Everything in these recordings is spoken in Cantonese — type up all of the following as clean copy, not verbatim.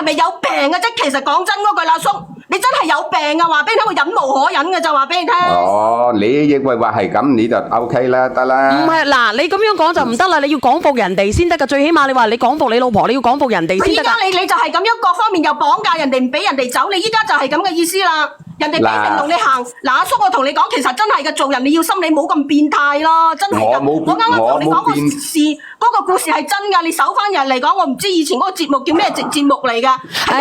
係咪有病啊？即係其實講真嗰句啦，叔，你真係有病啊！話俾你聽，我忍無可忍嘅就話俾你聽。哦，你認為話係咁，你就 OK 啦，得啦。唔係嗱，你咁樣講就唔得啦，你要講服人哋先得噶。最起碼你話你講服你老婆，你要講服人哋先得噶。佢依家你就係咁樣，各方面又綁架人哋，唔俾人哋走，你依家就係咁嘅意思啦。人哋俾命同你行，嗱阿叔，我同你講，其實真係嘅，做人你要心理冇咁變態咯，真係㗎。我啱啱同你講個事，嗰個故事係真㗎，你搜翻人嚟講，我唔知以前嗰個節目叫咩節目嚟㗎。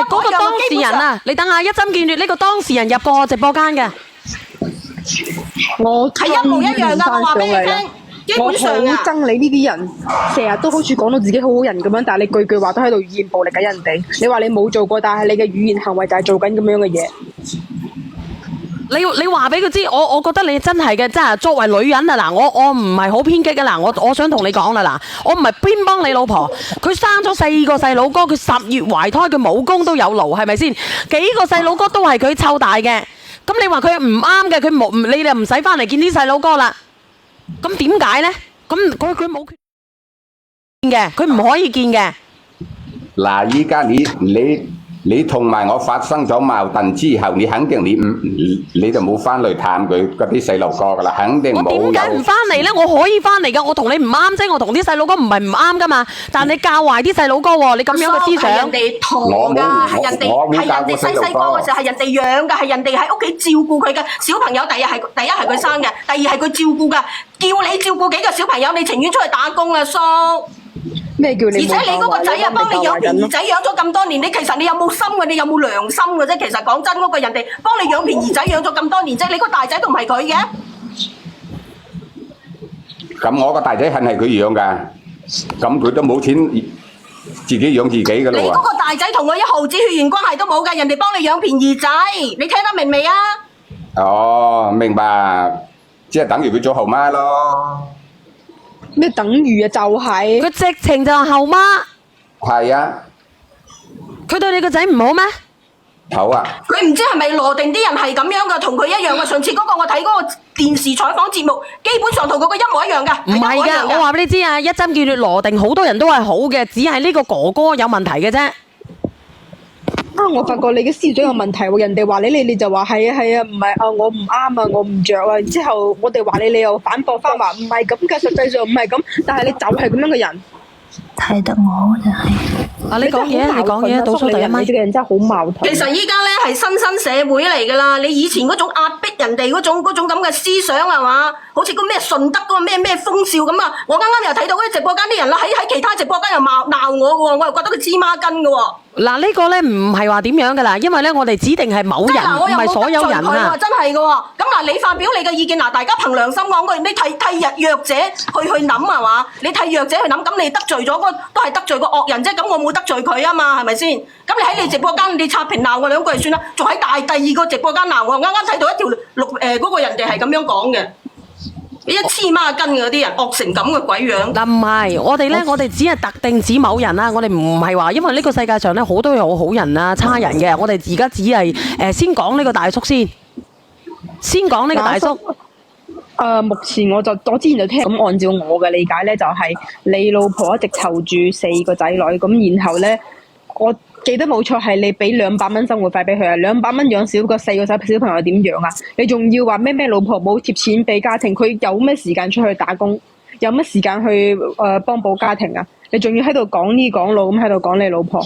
嗰個當事人啊，你等下一針見血，呢個當事人入過我直播間嘅，我係一模一樣㗎，我話俾你聽。我好憎你呢啲人，成日都好似講到自己好好人咁樣，但係你句句話都喺度語言暴力緊人哋。你話你冇做過，但係你嘅語言行為就係做緊咁樣嘅嘢。你話俾佢知，我覺得你真係嘅，真係作為女人啊嗱，我唔係好偏激嘅嗱，我想同你講啦嗱，我唔係偏幫你老婆，佢生咗4個細佬哥，佢10月懷胎，佢武功都有勞，係咪先？幾個細佬哥都係佢湊大嘅，咁你話佢唔啱嘅，佢冇你哋唔使翻嚟見啲細佬哥啦。咁點解呢？咁佢冇見嘅，佢唔可以見嘅。嗱，依家你同埋我發生咗矛盾之後，你肯定你就冇翻嚟探佢嗰啲細路哥噶啦，肯定冇。我點解唔翻嚟呢？我可以翻嚟噶，我同你唔啱啫，我同啲細佬哥唔係唔啱噶嘛。但你教壞啲細佬哥喎，你咁樣嘅思想。係人哋陀噶，係人哋細細個嘅時候係人哋養噶，係人哋喺屋企照顧佢嘅小朋友。第一係佢生嘅，第二係佢照顧噶。叫你照顧幾個小朋友，你情願出去打工啊，叔。咩叫你？而且你嗰個仔啊，幫你養便宜仔養咗咁多年，你其實你有冇心嘅？你有冇良心嘅啫？其實講真嗰個，人哋幫你養便宜仔養咗咁多年啫，你個大仔都唔係佢嘅。咁我個大仔係佢養㗎，咁佢都冇錢自己養自己㗎啦喎。你嗰個大仔同我1毫子血緣關係都冇㗎，人哋幫你養便宜仔，你聽得明未啊？哦，明白，即係等於佢做後媽咯。咩等於啊？就係佢直情就係後媽。係啊。佢對你個仔唔好咩？好啊。佢唔知係咪羅定啲人係咁樣噶，同佢一樣噶。上次嗰個我睇嗰個電視採訪節目，基本上同佢個一模一樣噶。唔係㗎，我話俾你知啊，一針見血羅定好多人都係好嘅，只係呢個哥哥有問題嘅啫。我發覺你嘅思想有問題喎，人哋話你就話係啊，唔係啊，我唔啱啊，我唔着啊，然之後我哋話你又反駁翻話唔係咁嘅，實際上唔係咁，但係你就係咁樣嘅人。睇得我就係。啊，你講嘢，你講嘢，倒數第一咪。你呢個人真係好矛盾。其實依家咧係新生社會嚟㗎啦，你以前嗰種壓迫人哋嗰種咁嘅思想係嘛？好似個咩順德嗰個咩風笑咁啊！我啱啱又睇到嗰啲直播間啲人啦，喺其他直播間又鬧我嘅喎，我又覺得佢黐孖筋嘅喎。嗱，呢個咧唔係話點樣㗎啦，因為咧我哋指定係某人，唔係所有人啊。真係嘅喎。咁嗱，你發表你嘅意見嗱，大家憑良心講句，你替弱者去諗係嘛？你替弱者去諗，咁你得罪咗嗰都係得罪個惡人啫。咁我冇得罪佢啊嘛，係咪先？咁你喺你直播間你刷屏鬧我2句就算啦，仲喺第2個直播間鬧我，啱啱睇到一條嗰個人哋係咁樣講嘅。一黐孖筋嘅嗰啲人惡成咁嘅鬼樣。嗱唔係，我哋咧，我哋只係特定指某人啦，我哋唔係話，因為呢個世界上咧好多有好人啊、差人嘅，我哋而家只係先講呢個大叔先講呢個大叔。目前我之前就聽咁，按照我嘅理解咧，就係你老婆一直湊住4個仔女，咁然後咧，我記得冇錯係你俾200蚊生活費俾佢啊，200蚊養4個小朋友點養啊？你仲要話咩老婆冇貼錢俾家庭，佢有咩時間出去打工，有乜時間去幫補家庭啊？你仲要喺度講呢講路咁喺度講你老婆，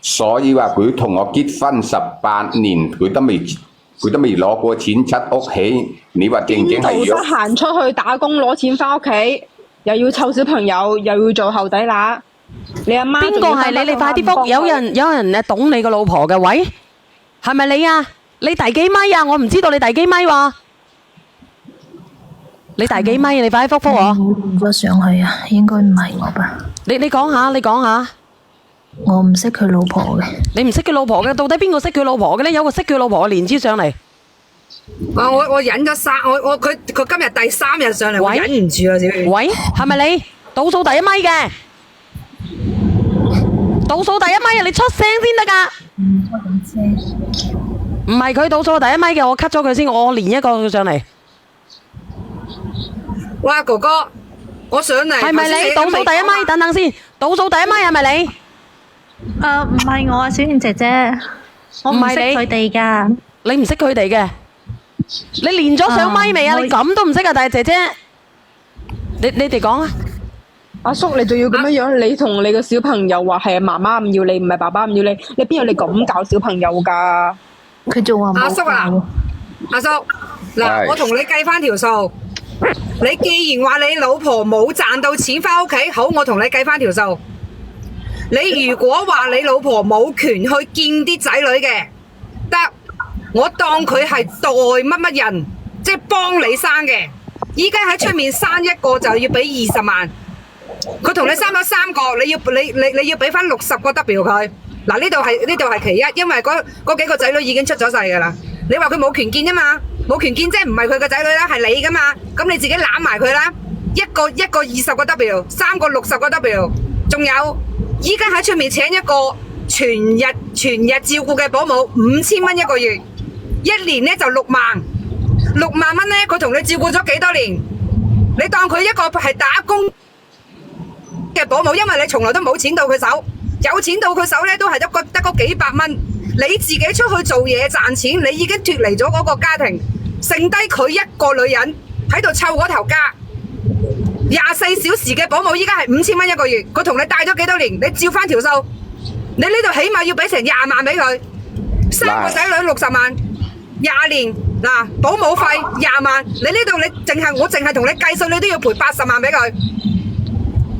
所以話佢同我結婚18年，佢都未攞過錢出屋企，你話正正係得閒出去打工攞錢翻屋企，又要湊小朋友，又要做後底乸。你阿媽邊個係你？你快啲覆！有人懂你個老婆嘅，喂，係咪你啊？你第幾咪啊？我唔知道你第幾咪喎。你第幾咪？你快啲覆我。我換咗上去啊，應該唔係我吧？你講下。我唔識佢老婆嘅。你唔識佢老婆嘅？到底邊個識佢老婆嘅咧？有個識佢老婆嘅連接上嚟。我忍咗佢今日第3日上嚟，我忍唔住啊！小月。喂，係咪你？倒數第一咪嘅。倒數第一咪啊！你出聲先得噶。唔係佢倒數第一咪嘅，我 cut 咗佢先，我連一個上嚟。哇，哥哥，我上嚟。係咪你倒數第一咪？等等先，倒數第一咪係咪你？唔係我啊，小燕姐姐，我唔識佢哋㗎。你唔識佢哋嘅？你練咗上咪未啊？你咁都唔識啊，大姐姐？你哋講啊！阿叔，你仲要咁樣樣？你同你個小朋友話係媽媽唔要你，唔係爸爸唔要你，你邊有你咁教小朋友㗎？佢仲話冇阿叔啊教。阿叔，嗱，係我同你計翻條數。你既然話你老婆冇賺到錢翻屋企，好，我同你計翻條數。你如果話你老婆冇權去見啲仔女嘅，得，我當佢係代乜乜人，即係幫你生嘅。依家喺出面生一個就要俾20萬，佢同你生咗3個，你要俾翻60個 W 佢。嗱，呢度係其一，因為嗰幾個仔女已經出咗世噶啦。你話佢冇權見啫嘛，冇權見即係唔係佢個仔女啦，係你噶嘛，咁你自己攬埋佢啦。一個20個 W，3個60個 W， 仲有依家喺出面請一個全日照顧嘅保姆，5000蚊一個月，一年呢就6萬，6萬蚊呢，佢同你照顧咗幾多年？你當佢一個係打工嘅保姆，因為你從來都冇錢到佢手，有錢到佢手呢都係得嗰幾百蚊。你自己出去做嘢賺錢，你已經脫離咗嗰個家庭，剩低佢一個女人喺度湊嗰頭家。24小時嘅保姆依家係5000蚊一個月，佢同你帶咗幾多年？你照翻條數，你呢度起碼要俾成20萬俾佢，3個仔女60萬，20年嗱，保姆費20萬，你呢度我淨係同你計數，你都要賠80萬俾佢。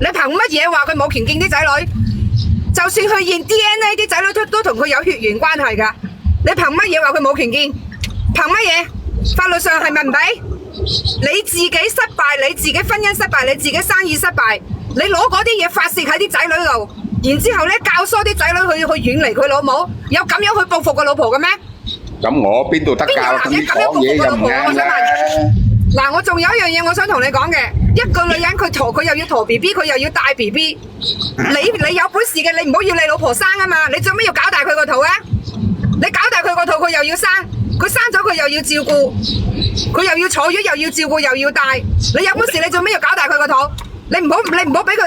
你憑乜嘢話佢冇權見啲仔女？就算去驗 DNA， 啲仔女都同佢有血緣關係噶。你憑乜嘢話佢冇權見？憑乜嘢？法律上係咪唔俾？你自己失敗，你自己婚姻失敗，你自己生意失敗，你攞嗰啲嘢發泄喺啲仔女度，然之後咧教唆啲仔女去遠離佢老母，有咁樣去報復個老婆嘅咩？咁我邊度得教？咁你講嘢又唔啱啦。嗱，我仲有一樣嘢我想同你講嘅，一個女人佢又要陀 BB， 佢又要帶 BB， 你有本事嘅，你唔好要你老婆生啊嘛，你做咩要搞大佢個肚啊？你搞大佢個肚，佢又要生，佢生咗佢又要照顧，佢又要坐月又要照顧又要帶，你有本事你做咩要搞大佢個肚？你唔好俾佢，你唔好俾佢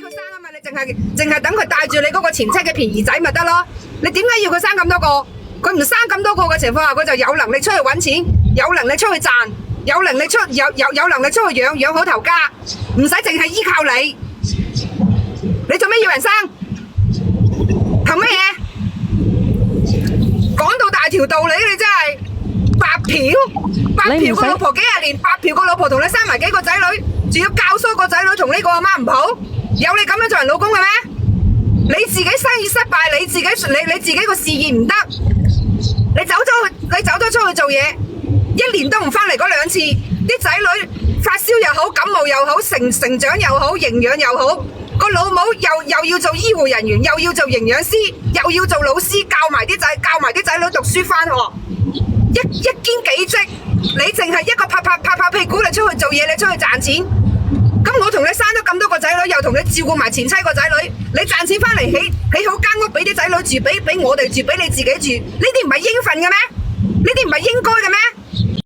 生啊嘛，你淨係等佢帶住你嗰個前妻嘅便宜仔咪得咯？你點解要佢生咁多個？佢唔生咁多個嘅情況下，佢就有能力出去搵錢，有能力出去賺。有能力出去養好頭家，唔使淨係依靠你。你做咩要人生？憑乜嘢？講到大條道理，你真係白嫖個老婆幾廿年，白嫖個老婆同你生埋幾個仔女，仲要教唆個仔女同呢個阿媽唔好，有你咁樣做人老公嘅咩？你自己生意失敗，你自己個事業唔得，你走咗出去做嘢。1年都唔返嚟嗰2次，啲仔女發燒又好，感冒又好，成長又好，營養又好，個老母又要做醫護人員，又要做營養師，又要做老師，教埋啲仔女讀書返學，一兼幾職，你淨係一個拍屁股，你出去做嘢，你出去賺錢，咁我同你生咗咁多個仔女，又同你照顧埋前妻個仔女，你賺錢返嚟起好間屋俾啲仔女住，俾我哋住，俾你自己住，呢啲唔係應份嘅咩？呢啲唔係應該嘅咩？